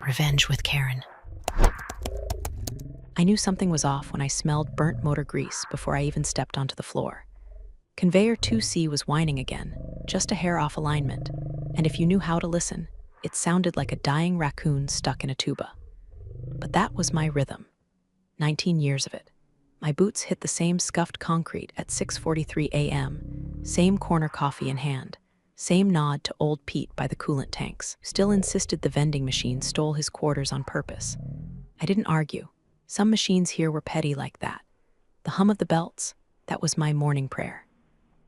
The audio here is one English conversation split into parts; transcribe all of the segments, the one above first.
Revenge with Karen. I knew something was off when I smelled burnt motor grease before I even stepped onto the floor. Conveyor 2C was whining again, just a hair off alignment, and if you knew how to listen, it sounded like a dying raccoon stuck in a tuba. But that was my rhythm. 19 years of it. My boots hit the same scuffed concrete at 6:43 a.m., same corner coffee in hand, same nod to old Pete by the coolant tanks, who still insisted the vending machine stole his quarters on purpose. I didn't argue. Some machines here were petty like that. The hum of the belts, that was my morning prayer.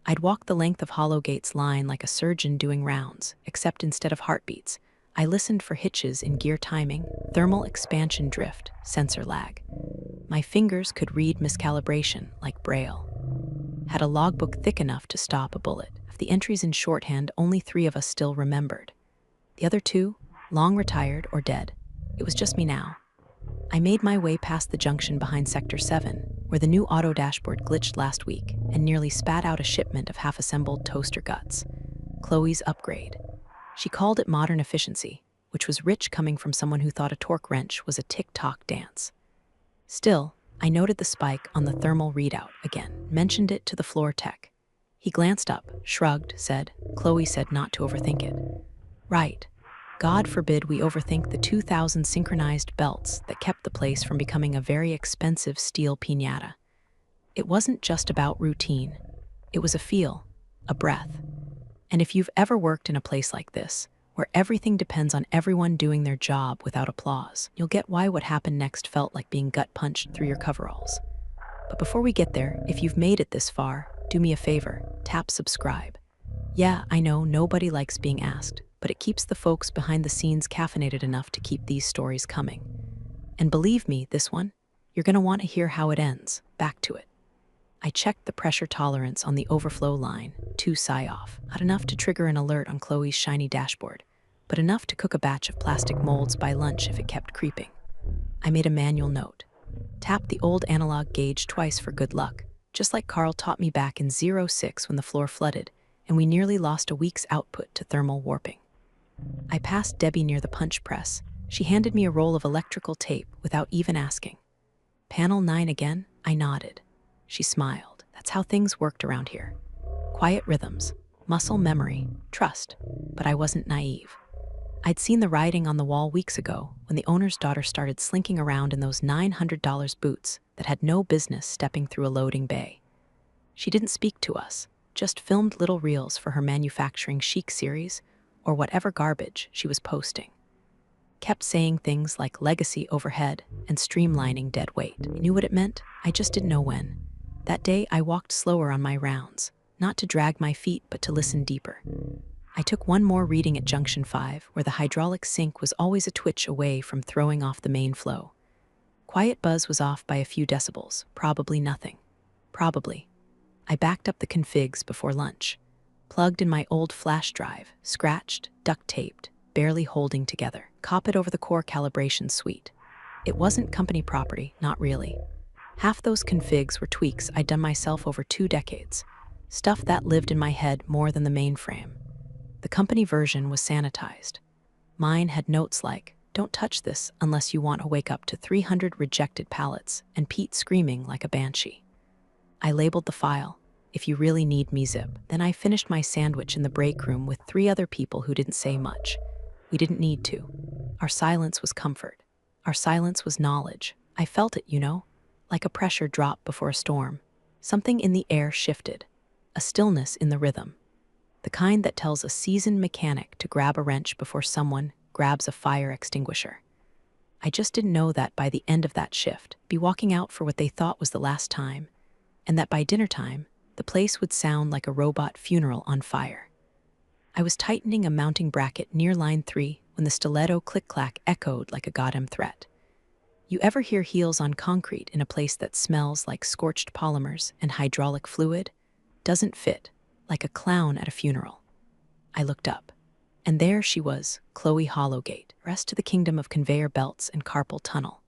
I'd walk the length of Hollowgate's line like a surgeon doing rounds, except instead of heartbeats, I listened for hitches in gear timing, thermal expansion drift, sensor lag. My fingers could read miscalibration like Braille. Had a logbook thick enough to stop a bullet. Of the entries in shorthand, only 3 of us still remembered. The other 2, long retired or dead. It was just me now. I made my way past the junction behind Sector 7, where the new auto dashboard glitched last week and nearly spat out a shipment of half-assembled toaster guts. Chloe's upgrade. She called it modern efficiency, which was rich coming from someone who thought a torque wrench was a tick-tock dance. Still, I noted the spike on the thermal readout again, mentioned it to the floor tech. He glanced up, shrugged, said, "Chloe said not to overthink it." Right. God forbid we overthink the 2,000 synchronized belts that kept the place from becoming a very expensive steel piñata. It wasn't just about routine. It was a feel, a breath. And if you've ever worked in a place like this, where everything depends on everyone doing their job without applause, you'll get why what happened next felt like being gut-punched through your coveralls. But before we get there, if you've made it this far, do me a favor, tap subscribe. Yeah, I know nobody likes being asked, but it keeps the folks behind the scenes caffeinated enough to keep these stories coming. And believe me, this one, you're going to want to hear how it ends. Back to it. I checked the pressure tolerance on the overflow line, 2 psi off. Not enough to trigger an alert on Chloe's shiny dashboard, but enough to cook a batch of plastic molds by lunch if it kept creeping. I made a manual note. Tap the old analog gauge twice for good luck, just like Carl taught me back in 06 when the floor flooded, and we nearly lost a week's output to thermal warping. I passed Debbie near the punch press. She handed me a roll of electrical tape without even asking. Panel 9 again? I nodded. She smiled. That's how things worked around here. Quiet rhythms, muscle memory, trust. But I wasn't naive. I'd seen the writing on the wall weeks ago when the owner's daughter started slinking around in those $900 boots that had no business stepping through a loading bay. She didn't speak to us, just filmed little reels for her manufacturing chic series or whatever garbage she was posting. Kept saying things like legacy overhead and streamlining dead weight. I knew what it meant, I just didn't know when. That day I walked slower on my rounds, not to drag my feet but to listen deeper. I took one more reading at Junction 5, where the hydraulic sink was always a twitch away from throwing off the main flow. Quiet buzz was off by a few decibels, probably nothing. Probably. I backed up the configs before lunch. Plugged in my old flash drive, scratched, duct-taped, barely holding together. Copied over the core calibration suite. It wasn't company property, not really. Half those configs were tweaks I'd done myself over 2 decades. Stuff that lived in my head more than the mainframe. The company version was sanitized. Mine had notes like, "Don't touch this unless you want to wake up to 300 rejected pallets," and Pete screaming like a banshee. I labeled the file, "If you really need me zip." Then I finished my sandwich in the break room with 3 other people who didn't say much. We didn't need to. Our silence was comfort. Our silence was knowledge. I felt it, like a pressure drop before a storm. Something in the air shifted. A stillness in the rhythm. The kind that tells a seasoned mechanic to grab a wrench before someone grabs a fire extinguisher. I just didn't know that by the end of that shift, be walking out for what they thought was the last time, and that by dinner time, the place would sound like a robot funeral on fire. I was tightening a mounting bracket near line 3 when the stiletto click-clack echoed like a goddamn threat. You ever hear heels on concrete in a place that smells like scorched polymers and hydraulic fluid? Doesn't fit, like a clown at a funeral. I looked up, and there she was, Chloe Hollowgate, rest to the kingdom of conveyor belts and carpal tunnel.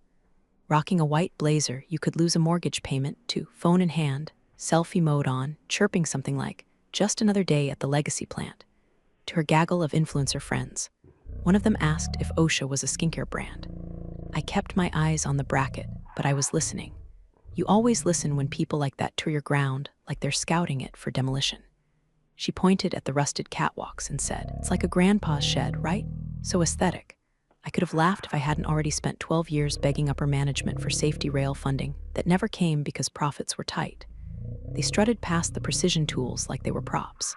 Rocking a white blazer you could lose a mortgage payment to, phone in hand, selfie mode on, chirping something like, "Just another day at the legacy plant," to her gaggle of influencer friends. One of them asked if OSHA was a skincare brand. I kept my eyes on the bracket, but I was listening. You always listen when people like that tour your ground, like they're scouting it for demolition. She pointed at the rusted catwalks and said, "It's like a grandpa's shed, right? So aesthetic." I could have laughed if I hadn't already spent 12 years begging upper management for safety rail funding that never came because profits were tight. They strutted past the precision tools like they were props.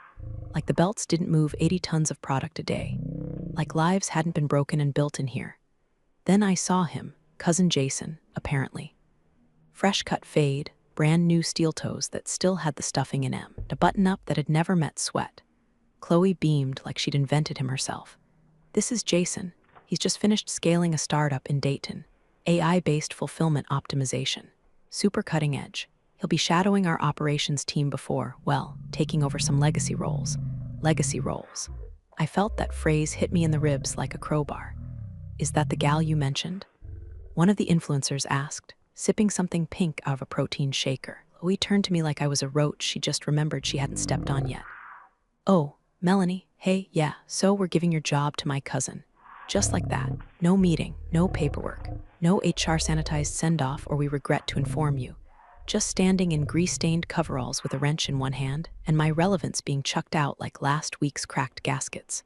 Like the belts didn't move 80 tons of product a day. Like lives hadn't been broken and built in here. Then I saw him, cousin Jason, apparently. Fresh-cut fade, brand new steel toes that still had the stuffing in M, a button-up that had never met sweat. Chloe beamed like she'd invented him herself. "This is Jason. He's just finished scaling a startup in Dayton. AI-based fulfillment optimization. Super cutting edge. He'll be shadowing our operations team before, well, taking over some legacy roles." Legacy roles. I felt that phrase hit me in the ribs like a crowbar. "Is that the gal you mentioned?" One of the influencers asked, sipping something pink out of a protein shaker. Chloe turned to me like I was a roach she just remembered she hadn't stepped on yet. "Oh, Melanie, hey, yeah, so we're giving your job to my cousin." Just like that. No meeting, no paperwork, no HR sanitized send-off or we regret to inform you. Just standing in grease-stained coveralls with a wrench in one hand and my relevance being chucked out like last week's cracked gaskets.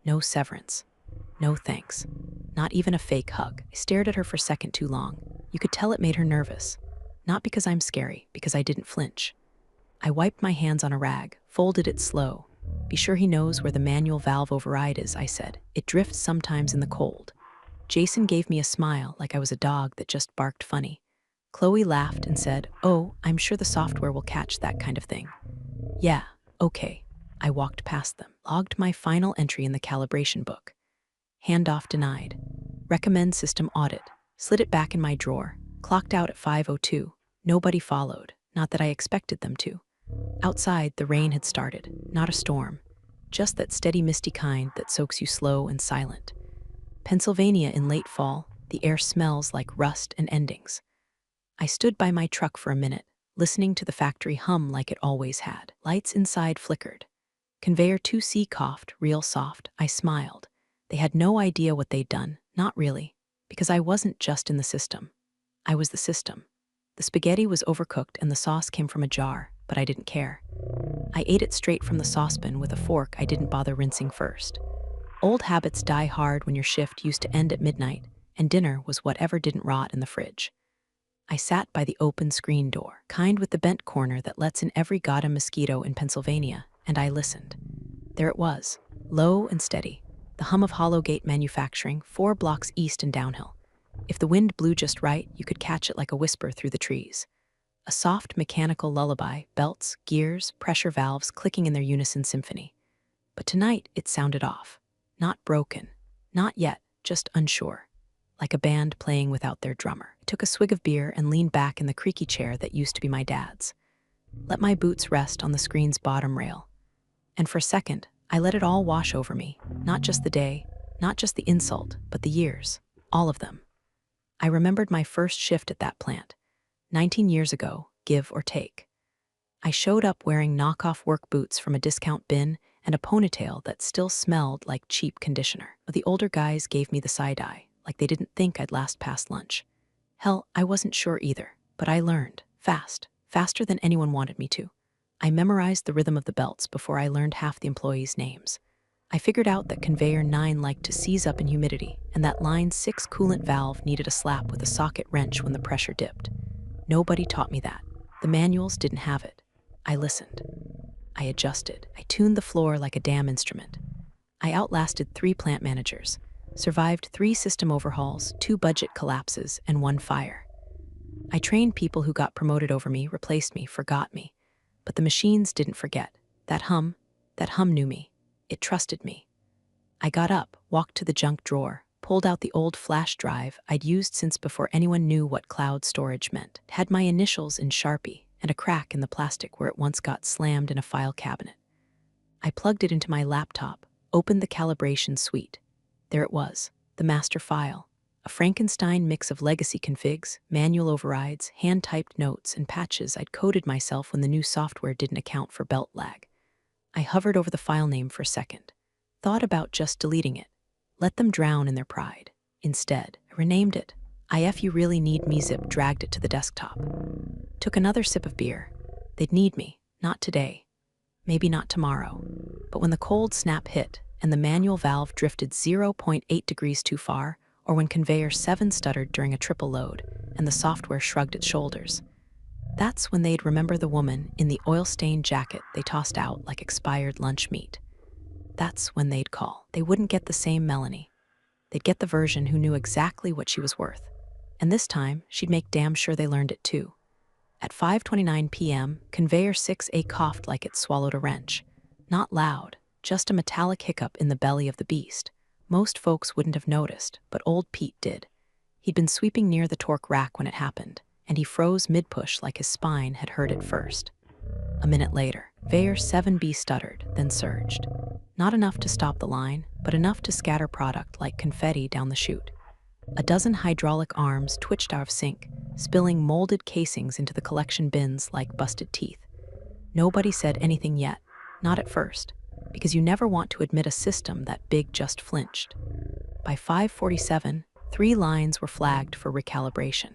No severance. No thanks. Not even a fake hug. I stared at her for a second too long. You could tell it made her nervous. Not because I'm scary, because I didn't flinch. I wiped my hands on a rag, folded it slow. "Be sure he knows where the manual valve override is," I said. "It drifts sometimes in the cold." Jason gave me a smile like I was a dog that just barked funny. Chloe laughed and said, "Oh, I'm sure the software will catch that kind of thing." "Yeah, okay." I walked past them, logged my final entry in the calibration book. Handoff denied. Recommend system audit. Slid it back in my drawer. Clocked out at 5:02. Nobody followed. Not that I expected them to. Outside, the rain had started. Not a storm. Just that steady misty kind that soaks you slow and silent. Pennsylvania in late fall, the air smells like rust and endings. I stood by my truck for a minute, listening to the factory hum like it always had. Lights inside flickered. Conveyor 2C coughed, real soft. I smiled. They had no idea what they'd done, not really, because I wasn't just in the system. I was the system. The spaghetti was overcooked and the sauce came from a jar, but I didn't care. I ate it straight from the saucepan with a fork I didn't bother rinsing first. Old habits die hard when your shift used to end at midnight, and dinner was whatever didn't rot in the fridge. I sat by the open screen door, kind with the bent corner that lets in every goddamn mosquito in Pennsylvania, and I listened. There it was, low and steady, the hum of Hollowgate manufacturing 4 blocks east and downhill. If the wind blew just right, you could catch it like a whisper through the trees. A soft mechanical lullaby, belts, gears, pressure valves clicking in their unison symphony. But tonight it sounded off. Not broken. Not yet, just unsure. Like a band playing without their drummer. I took a swig of beer and leaned back in the creaky chair that used to be my dad's. Let my boots rest on the screen's bottom rail. And for a second, I let it all wash over me. Not just the day, not just the insult, but the years. All of them. I remembered my first shift at that plant. 19 years ago, give or take. I showed up wearing knockoff work boots from a discount bin and a ponytail that still smelled like cheap conditioner. But the older guys gave me the side eye, like they didn't think I'd last past lunch. Hell, I wasn't sure either, but I learned, fast, faster than anyone wanted me to. I memorized the rhythm of the belts before I learned half the employees' names. I figured out that conveyor 9 liked to seize up in humidity, and that line 6 coolant valve needed a slap with a socket wrench when the pressure dipped. Nobody taught me that. The manuals didn't have it. I listened. I adjusted. I tuned the floor like a damn instrument. I outlasted 3 plant managers, survived 3 system overhauls, 2 budget collapses, and 1 fire. I trained people who got promoted over me, replaced me, forgot me. But the machines didn't forget. That hum knew me. It trusted me. I got up, walked to the junk drawer, pulled out the old flash drive I'd used since before anyone knew what cloud storage meant. It had my initials in Sharpie and a crack in the plastic where it once got slammed in a file cabinet. I plugged it into my laptop, opened the calibration suite. There it was, the master file. A Frankenstein mix of legacy configs, manual overrides, hand-typed notes, and patches I'd coded myself when the new software didn't account for belt lag. I hovered over the file name for a second, thought about just deleting it. Let them drown in their pride. Instead, I renamed it. If you really need me zip dragged it to the desktop. Took another sip of beer. They'd need me, not today. Maybe not tomorrow. But when the cold snap hit and the manual valve drifted 0.8 degrees too far, or when conveyor 7 stuttered during a triple load and the software shrugged its shoulders, that's when they'd remember the woman in the oil-stained jacket they tossed out like expired lunch meat. That's when they'd call. They wouldn't get the same Melanie. They'd get the version who knew exactly what she was worth. And this time, she'd make damn sure they learned it too. At 5:29 p.m., Conveyor 6A coughed like it swallowed a wrench. Not loud, just a metallic hiccup in the belly of the beast. Most folks wouldn't have noticed, but old Pete did. He'd been sweeping near the torque rack when it happened, and he froze mid-push like his spine had heard it first. A minute later, Conveyor 7B stuttered, then surged. Not enough to stop the line, but enough to scatter product like confetti down the chute. A dozen hydraulic arms twitched out of sync, spilling molded casings into the collection bins like busted teeth. Nobody said anything yet, not at first, because you never want to admit a system that big just flinched. By 5:47, 3 lines were flagged for recalibration.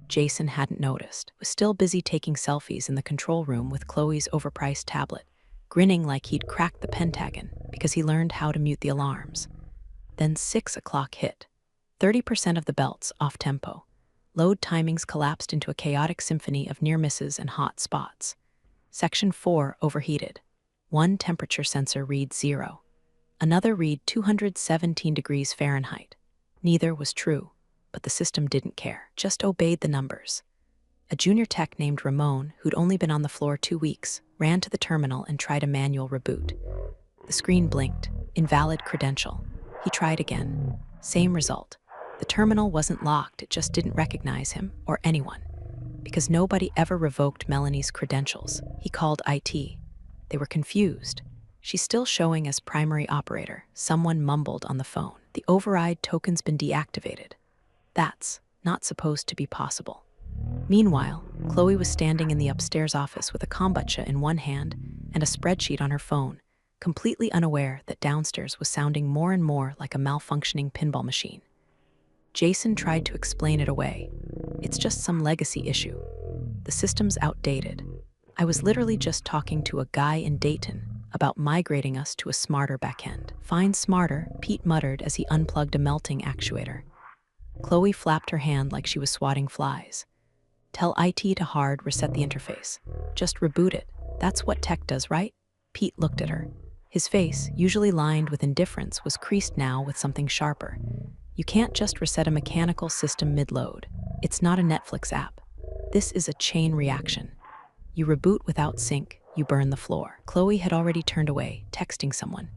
Jason hadn't noticed, was still busy taking selfies in the control room with Chloe's overpriced tablet, grinning like he'd cracked the pentagon because he learned how to mute the alarms. Then 6 o'clock hit. 30% of the belts off tempo. Load timings collapsed into a chaotic symphony of near misses and hot spots. Section 4 overheated. One temperature sensor read 0. Another read 217 degrees Fahrenheit. Neither was true, but the system didn't care, just obeyed the numbers. A junior tech named Ramon, who'd only been on the floor 2 weeks, ran to the terminal and tried a manual reboot. The screen blinked. Invalid credential. He tried again. Same result. The terminal wasn't locked, it just didn't recognize him, or anyone. Because nobody ever revoked Melanie's credentials. He called IT. They were confused. She's still showing as primary operator. Someone mumbled on the phone. The override token's been deactivated. That's not supposed to be possible. Meanwhile, Chloe was standing in the upstairs office with a kombucha in one hand and a spreadsheet on her phone, completely unaware that downstairs was sounding more and more like a malfunctioning pinball machine. Jason tried to explain it away. It's just some legacy issue. The system's outdated. I was literally just talking to a guy in Dayton about migrating us to a smarter backend. Fine smarter, Pete muttered as he unplugged a melting actuator. Chloe flapped her hand like she was swatting flies. Tell IT to hard reset the interface. Just reboot it. That's what tech does, right? Pete looked at her. His face, usually lined with indifference, was creased now with something sharper. You can't just reset a mechanical system mid-load. It's not a Netflix app. This is a chain reaction. You reboot without sync, you burn the floor. Chloe had already turned away, texting someone.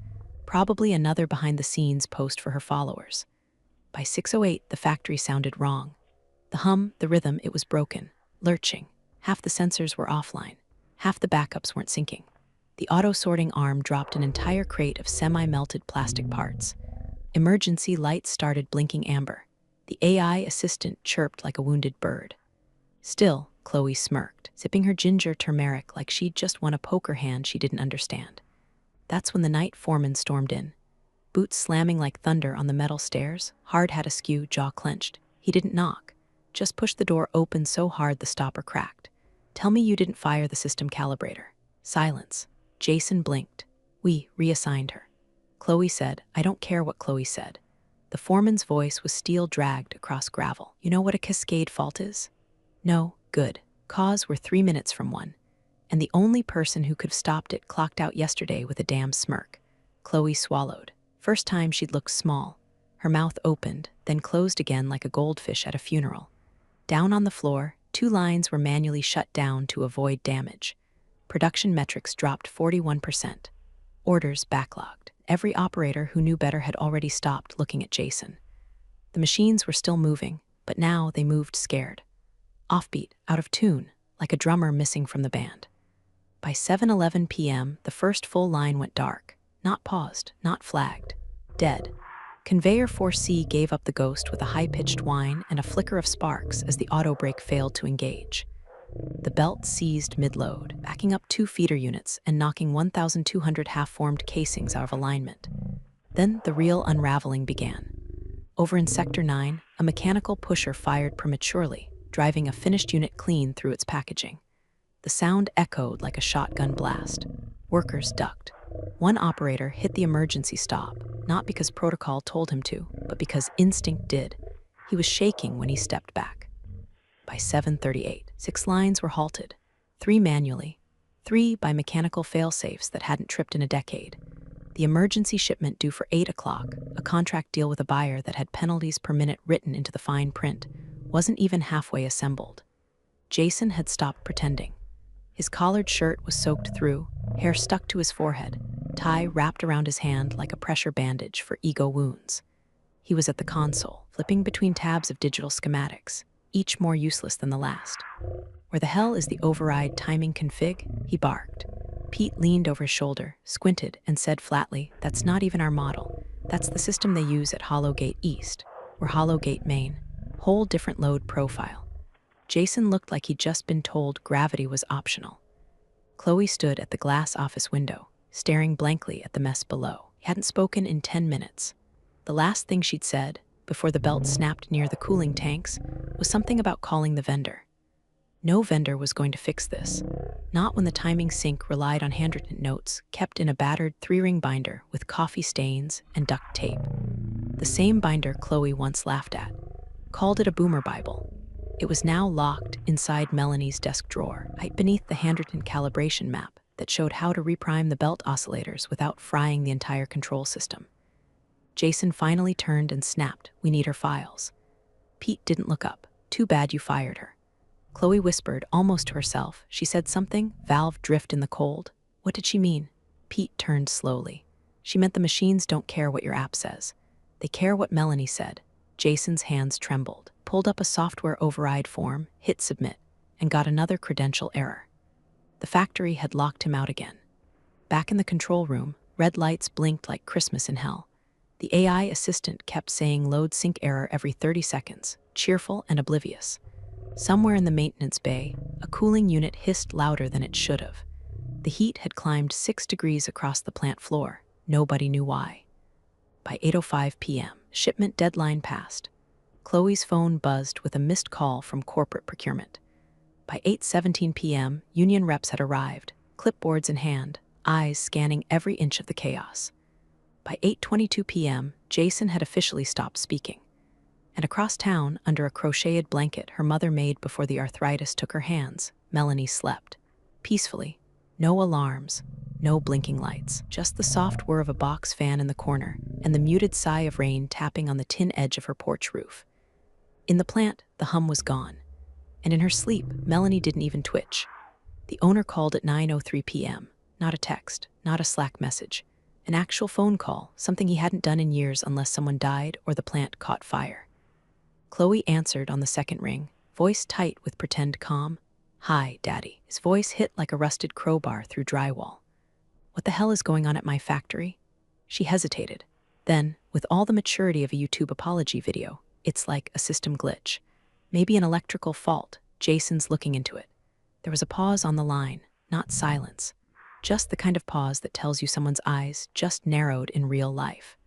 Probably another behind-the-scenes post for her followers. By 6:08, the factory sounded wrong. The hum, the rhythm, it was broken, lurching. Half the sensors were offline. Half the backups weren't syncing. The auto-sorting arm dropped an entire crate of semi-melted plastic parts. Emergency lights started blinking amber. The AI assistant chirped like a wounded bird. Still, Chloe smirked, sipping her ginger turmeric like she'd just won a poker hand she didn't understand. That's when the night foreman stormed in. Boots slamming like thunder on the metal stairs, hard hat askew, jaw clenched. He didn't knock, just pushed the door open so hard the stopper cracked. Tell me you didn't fire the system calibrator. Silence. Jason blinked. We reassigned her. Chloe said, I don't care what Chloe said. The foreman's voice was steel dragged across gravel. You know what a cascade fault is? No, good. Cause we're 3 minutes from one. And the only person who could have stopped it clocked out yesterday with a damn smirk. Chloe swallowed. First time she'd looked small. Her mouth opened, then closed again like a goldfish at a funeral. Down on the floor, 2 lines were manually shut down to avoid damage. Production metrics dropped 41%. Orders backlogged. Every operator who knew better had already stopped looking at Jason. The machines were still moving, but now they moved scared. Offbeat, out of tune, like a drummer missing from the band. By 7:11 p.m., the first full line went dark. Not paused, not flagged. Dead. Conveyor 4C gave up the ghost with a high-pitched whine and a flicker of sparks as the auto brake failed to engage. The belt seized mid-load, backing up 2 feeder units and knocking 1,200 half-formed casings out of alignment. Then the real unraveling began. Over in Sector 9, a mechanical pusher fired prematurely, driving a finished unit clean through its packaging. The sound echoed like a shotgun blast. Workers ducked. One operator hit the emergency stop, not because protocol told him to, but because instinct did. He was shaking when he stepped back. By 7:38, 6 lines were halted, 3 manually, 3 by mechanical fail-safes that hadn't tripped in a decade. The emergency shipment due for 8 o'clock, a contract deal with a buyer that had penalties per minute written into the fine print, wasn't even halfway assembled. Jason had stopped pretending. His collared shirt was soaked through, hair stuck to his forehead, tie wrapped around his hand like a pressure bandage for ego wounds. He was at the console, flipping between tabs of digital schematics, each more useless than the last. "Where the hell is the override timing config?" he barked. Pete leaned over his shoulder, squinted, and said flatly, "That's not even our model. That's the system they use at Hollowgate East, or Hollowgate Main. Whole different load profile." Jason looked like he'd just been told gravity was optional. Chloe stood at the glass office window, staring blankly at the mess below. He hadn't spoken in 10 minutes. The last thing she'd said, before the belt snapped near the cooling tanks, was something about calling the vendor. No vendor was going to fix this. Not when the timing sync relied on handwritten notes kept in a battered 3-ring binder with coffee stains and duct tape. The same binder Chloe once laughed at. Called it a boomer Bible. It was now locked inside Melanie's desk drawer, right beneath the handwritten calibration map that showed how to reprime the belt oscillators without frying the entire control system. Jason finally turned and snapped, "We need her files." Pete didn't look up. "Too bad you fired her." Chloe whispered, almost to herself. She said something, valve drift in the cold. What did she mean? Pete turned slowly. She meant the machines don't care what your app says. They care what Melanie said. Jason's hands trembled, pulled up a software override form, hit submit, and got another credential error. The factory had locked him out again. Back in the control room, red lights blinked like Christmas in hell. The AI assistant kept saying load sync error every 30 seconds, cheerful and oblivious. Somewhere in the maintenance bay, a cooling unit hissed louder than it should have. The heat had climbed 6 degrees across the plant floor. Nobody knew why. By 8:05 p.m., shipment deadline passed. Chloe's phone buzzed with a missed call from corporate procurement. By 8:17 p.m., union reps had arrived, clipboards in hand, eyes scanning every inch of the chaos. By 8:22 p.m., Jason had officially stopped speaking. And across town, under a crocheted blanket her mother made before the arthritis took her hands, Melanie slept. Peacefully. No alarms, no blinking lights, just the soft whir of a box fan in the corner and the muted sigh of rain tapping on the tin edge of her porch roof. In the plant, the hum was gone. And in her sleep, Melanie didn't even twitch. The owner called at 9:03 p.m., not a text, not a Slack message. An actual phone call, something he hadn't done in years unless someone died or the plant caught fire. Chloe answered on the second ring, voice tight with pretend calm. "Hi, Daddy." His voice hit like a rusted crowbar through drywall. "What the hell is going on at my factory?" She hesitated. Then, with all the maturity of a YouTube apology video, "It's like a system glitch. Maybe an electrical fault. Jason's looking into it." There was a pause on the line, not silence. Just the kind of pause that tells you someone's eyes just narrowed in real life.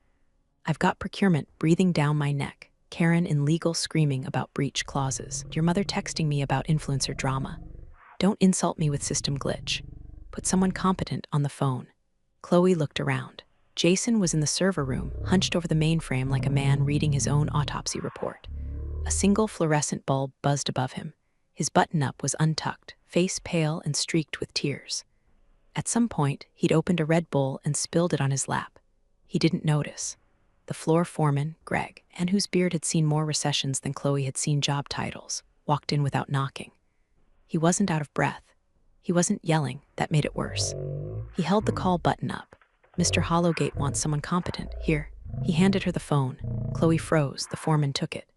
"I've got procurement breathing down my neck. Karen in legal screaming about breach clauses. Your mother texting me about influencer drama. Don't insult me with system glitch. Put someone competent on the phone." Chloe looked around. Jason was in the server room, hunched over the mainframe like a man reading his own autopsy report. A single fluorescent bulb buzzed above him. His button-up was untucked, face pale and streaked with tears. At some point, he'd opened a Red Bull and spilled it on his lap. He didn't notice. The floor foreman, Greg, and whose beard had seen more recessions than Chloe had seen job titles, walked in without knocking. He wasn't out of breath. He wasn't yelling. That made it worse. He held the call button up. "Mr. Hollowgate wants someone competent. Here." He handed her the phone. Chloe froze. The foreman took it.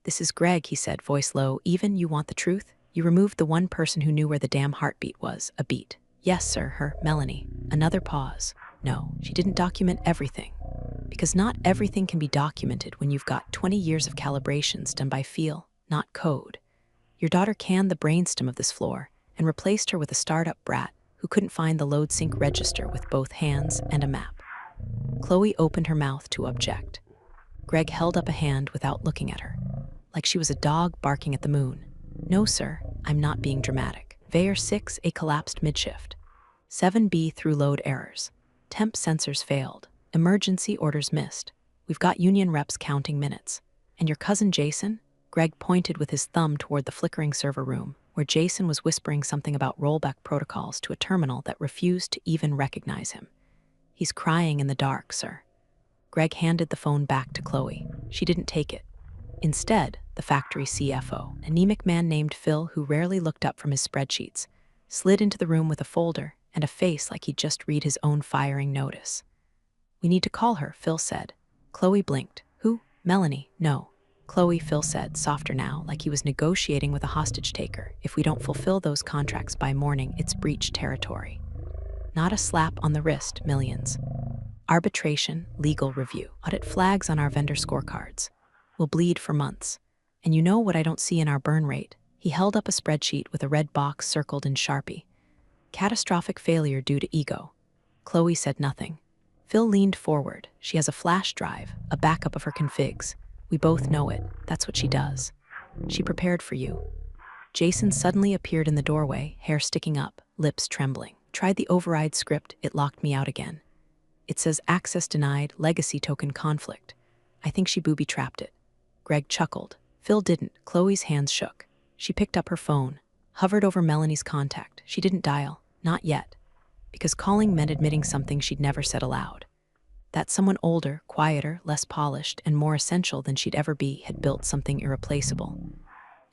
"This is Greg," he said, voice low. "Even you want the truth? You removed the one person who knew where the damn heartbeat was. A beat." "Yes, sir, her, Melanie." Another pause. "No, she didn't document everything. Because not everything can be documented when you've got 20 years of calibrations done by feel, not code. Your daughter canned the brainstem of this floor and replaced her with a startup brat who couldn't find the load sync register with both hands and a map. Chloe opened her mouth to object. Greg held up a hand without looking at her, like she was a dog barking at the moon. No, sir, I'm not being dramatic. Veyor 6A collapsed mid-shift. 7B through load errors. Temp sensors failed. Emergency orders missed. We've got union reps counting minutes. And your cousin Jason? Greg pointed with his thumb toward the flickering server room, where Jason was whispering something about rollback protocols to a terminal that refused to even recognize him. He's crying in the dark, sir. Greg handed the phone back to Chloe. She didn't take it. Instead, the factory CFO, an anemic man named Phil who rarely looked up from his spreadsheets, slid into the room with a folder and a face like he'd just read his own firing notice. We need to call her, Phil said. Chloe blinked. Who? Melanie? No. Chloe, Phil said, softer now, like he was negotiating with a hostage taker. If we don't fulfill those contracts by morning, it's breach territory. Not a slap on the wrist, millions. Arbitration, legal review, audit flags on our vendor scorecards. We'll bleed for months. And you know what I don't see in our burn rate? He held up a spreadsheet with a red box circled in Sharpie. Catastrophic failure due to ego. Chloe said nothing. Phil leaned forward. She has a flash drive, a backup of her configs. We both know it. That's what she does. She prepared for you. Jason suddenly appeared in the doorway, hair sticking up, lips trembling. Tried the override script, it locked me out again. It says access denied, legacy token conflict. I think she booby-trapped it. Greg chuckled. Phil didn't. Chloe's hands shook. She picked up her phone, hovered over Melanie's contact. She didn't dial. Not yet. Because calling meant admitting something she'd never said aloud. That someone older, quieter, less polished, and more essential than she'd ever be had built something irreplaceable.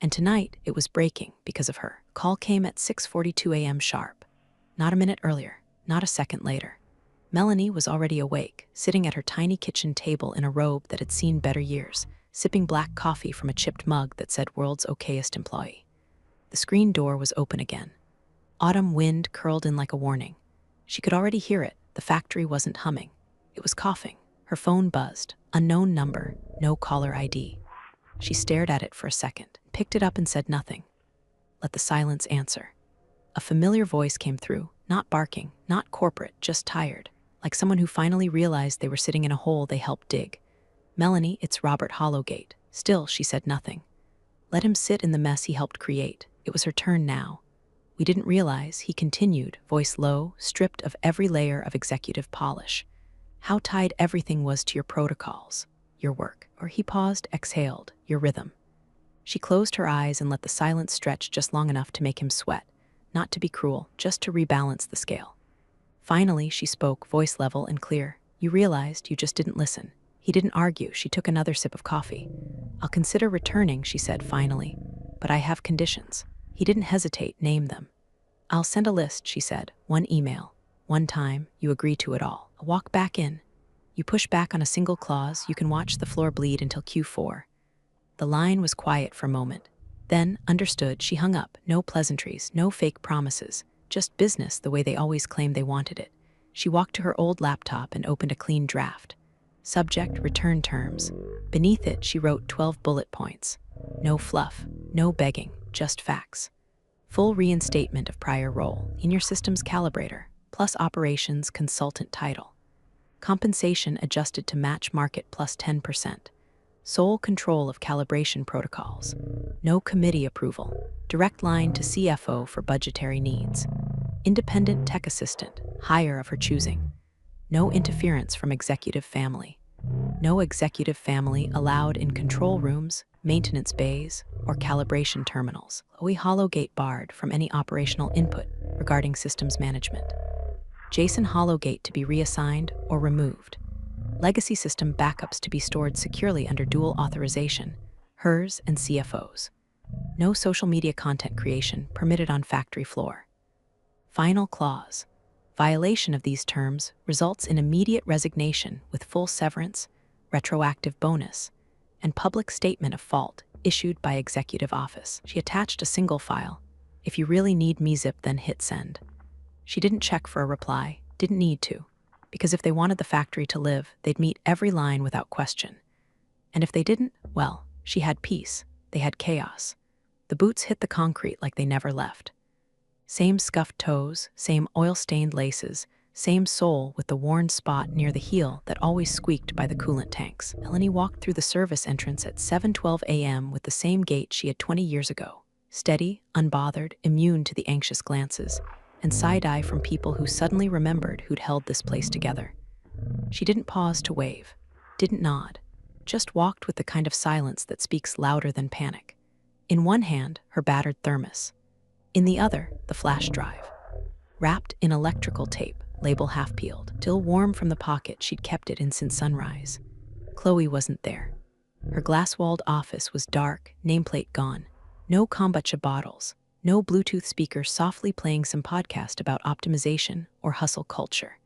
And tonight, it was breaking because of her. Call came at 6:42 a.m. sharp. Not a minute earlier, not a second later. Melanie was already awake, sitting at her tiny kitchen table in a robe that had seen better years, sipping black coffee from a chipped mug that said world's okayest employee. The screen door was open again. Autumn wind curled in like a warning. She could already hear it. The factory wasn't humming. It was coughing. Her phone buzzed. Unknown number, no caller ID. She stared at it for a second, picked it up and said nothing. Let the silence answer. A familiar voice came through, not barking, not corporate, just tired, like someone who finally realized they were sitting in a hole they helped dig. Melanie, it's Robert Hollowgate. Still, she said nothing. Let him sit in the mess he helped create. It was her turn now. We didn't realize, he continued, voice low, stripped of every layer of executive polish, how tied everything was to your protocols, your work, or he paused, exhaled, your rhythm. She closed her eyes and let the silence stretch just long enough to make him sweat, not to be cruel, just to rebalance the scale. Finally, she spoke, voice level and clear. You realized, you just didn't listen. He didn't argue. She took another sip of coffee. I'll consider returning, she said finally, but I have conditions. He didn't hesitate, name them. I'll send a list, she said, one email. One time, you agree to it all. I'll walk back in. You push back on a single clause, you can watch the floor bleed until Q4. The line was quiet for a moment. Then, understood, she hung up. No pleasantries, no fake promises. Just business the way they always claimed they wanted it. She walked to her old laptop and opened a clean draft. Subject, return terms. Beneath it, she wrote 12 bullet points. No fluff, no begging, just facts. Full reinstatement of prior role, in your system's Calibrator, plus operations consultant title. Compensation adjusted to match market plus 10%. Sole control of calibration protocols. No committee approval. Direct line to CFO for budgetary needs. Independent tech assistant, hire of her choosing. No interference from executive family. No executive family allowed in control rooms, maintenance bays, or calibration terminals. Chloe Hollowgate barred from any operational input regarding systems management. Jason Hollowgate to be reassigned or removed. Legacy system backups to be stored securely under dual authorization, hers and CFO's. No social media content creation permitted on factory floor. Final clause. Violation of these terms results in immediate resignation with full severance, retroactive bonus, and public statement of fault issued by executive office. She attached a single file. If you really need me zip, then hit send. She didn't check for a reply, didn't need to, because if they wanted the factory to live, they'd meet every line without question. And if they didn't, well, she had peace. They had chaos. The boots hit the concrete like they never left. Same scuffed toes, same oil-stained laces, Same sole with the worn spot near the heel that always squeaked by the coolant tanks. Melanie walked through the service entrance at 7:12 a.m. with the same gait she had 20 years ago. Steady, unbothered, immune to the anxious glances, and side-eye from people who suddenly remembered who'd held this place together. She didn't pause to wave, didn't nod, just walked with the kind of silence that speaks louder than panic. In one hand, her battered thermos. In the other, the flash drive. Wrapped in electrical tape, label half-peeled. Still warm from the pocket she'd kept it in since sunrise. Chloe wasn't there. Her glass-walled office was dark, nameplate gone. No kombucha bottles, no Bluetooth speaker softly playing some podcast about optimization or hustle culture.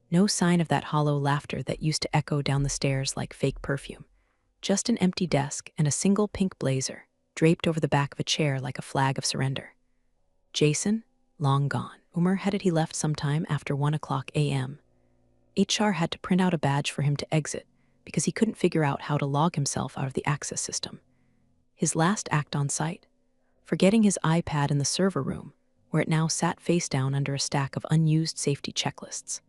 No sign of that hollow laughter that used to echo down the stairs like fake perfume. Just an empty desk and a single pink blazer, draped over the back of a chair like a flag of surrender. Jason, long gone. Rumor had it he left sometime after 1:00 a.m. HR had to print out a badge for him to exit because he couldn't figure out how to log himself out of the access system. His last act on site? Forgetting his iPad in the server room, where it now sat face down under a stack of unused safety checklists.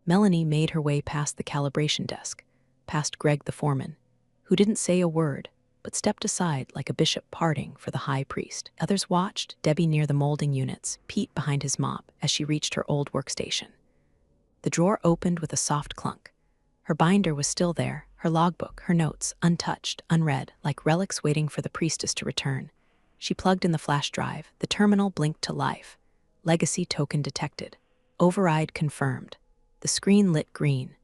Melanie made her way past the calibration desk, past Greg the foreman, who didn't say a word, but stepped aside like a bishop parting for the high priest. Others watched, Debbie near the molding units, Pete behind his mop as she reached her old workstation. The drawer opened with a soft clunk. Her binder was still there, her logbook, her notes, untouched, unread, like relics waiting for the priestess to return. She plugged in the flash drive. The terminal blinked to life. Legacy token detected. Override confirmed. The screen lit green.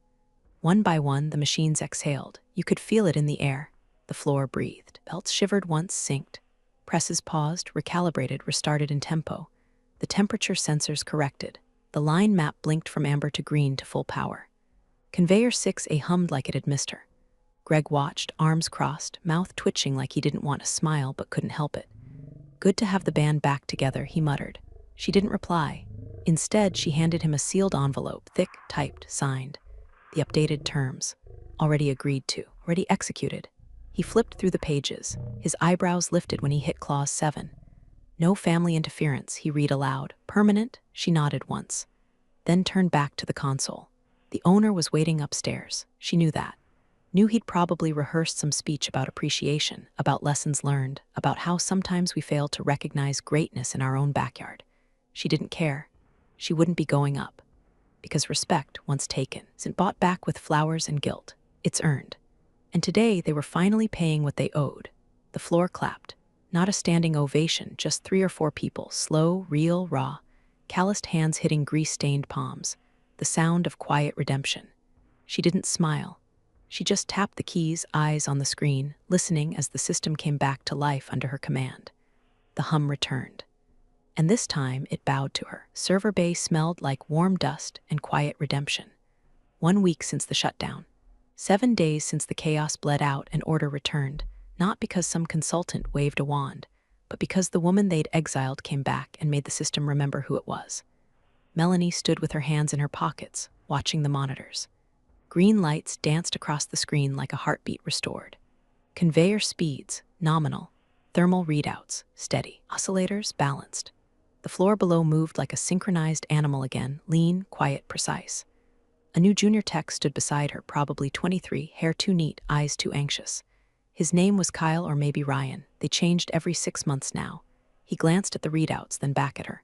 One by one, the machines exhaled. You could feel it in the air. The floor breathed. Belts shivered once, synced. Presses paused, recalibrated, restarted in tempo. The temperature sensors corrected. The line map blinked from amber to green to full power. Conveyor 6A hummed like it had missed her. Greg watched, arms crossed, mouth twitching like he didn't want to smile but couldn't help it. Good to have the band back together, he muttered. She didn't reply. Instead, she handed him a sealed envelope, thick, typed, signed. The updated terms. Already agreed to. Already executed. He flipped through the pages. His eyebrows lifted when he hit Clause 7. No family interference, he read aloud. Permanent? She nodded once. Then turned back to the console. The owner was waiting upstairs. She knew that. Knew he'd probably rehearsed some speech about appreciation, about lessons learned, about how sometimes we fail to recognize greatness in our own backyard. She didn't care. She wouldn't be going up. Because respect, once taken, isn't bought back with flowers and guilt. It's earned. And today they were finally paying what they owed. The floor clapped. Not a standing ovation, just 3 or 4 people, slow, real, raw, calloused hands hitting grease-stained palms. The sound of quiet redemption. She didn't smile. She just tapped the keys, eyes on the screen, listening as the system came back to life under her command. The hum returned. And this time it bowed to her. Server bay smelled like warm dust and quiet redemption. 1 week since the shutdown. 7 days since the chaos bled out and order returned, not because some consultant waved a wand, but because the woman they'd exiled came back and made the system remember who it was. Melanie stood with her hands in her pockets, watching the monitors. Green lights danced across the screen like a heartbeat restored. Conveyor speeds, nominal. Thermal readouts, steady. Oscillators, balanced. The floor below moved like a synchronized animal again, lean, quiet, precise. A new junior tech stood beside her, probably 23, hair too neat, eyes too anxious. His name was Kyle or maybe Ryan. They changed every 6 months now. He glanced at the readouts, then back at her.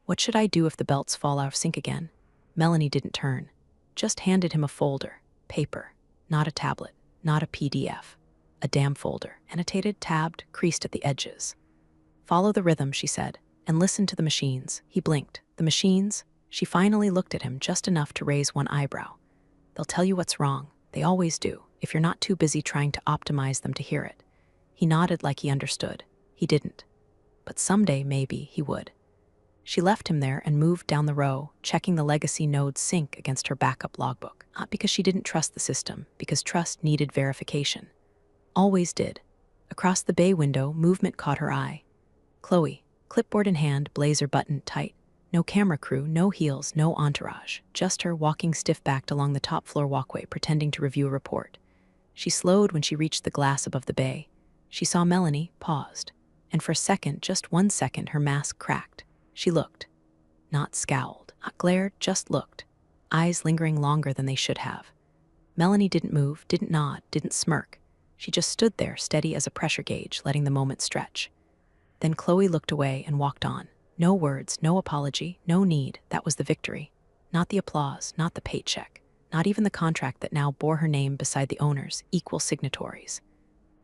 What should I do if the belts fall out of sync again? Melanie didn't turn. Just handed him a folder. Paper. Not a tablet. Not a PDF. A damn folder. Annotated, tabbed, creased at the edges. Follow the rhythm, she said, and listen to the machines. He blinked. The machines? She finally looked at him just enough to raise one eyebrow. They'll tell you what's wrong. They always do, if you're not too busy trying to optimize them to hear it. He nodded like he understood. He didn't. But someday, maybe, he would. She left him there and moved down the row, checking the legacy nodes sync against her backup logbook. Not because she didn't trust the system, because trust needed verification. Always did. Across the bay window, movement caught her eye. Chloe, clipboard in hand, blazer buttoned tight. No camera crew, no heels, no entourage. Just her walking stiff-backed along the top floor walkway, pretending to review a report. She slowed when she reached the glass above the bay. She saw Melanie, paused. And for a second, just 1 second, her mask cracked. She looked. Not scowled, not glared, just looked. eyes lingering longer than they should have. Melanie didn't move, didn't nod, didn't smirk. She just stood there, steady as a pressure gauge, letting the moment stretch. Then Chloe looked away and walked on. No words, no apology, no need. That was the victory. Not the applause, not the paycheck, not even the contract that now bore her name beside the owners, equal signatories.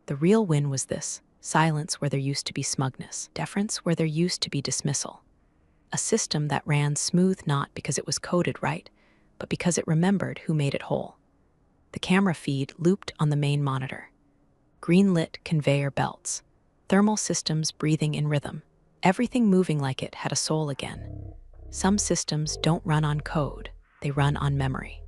The real win was this: silence where there used to be smugness, deference where there used to be dismissal. A system that ran smooth not because it was coded right, but because it remembered who made it whole. The camera feed looped on the main monitor. Green-lit conveyor belts, thermal systems breathing in rhythm, everything moving like it had a soul again. Some systems don't run on code, they run on memory.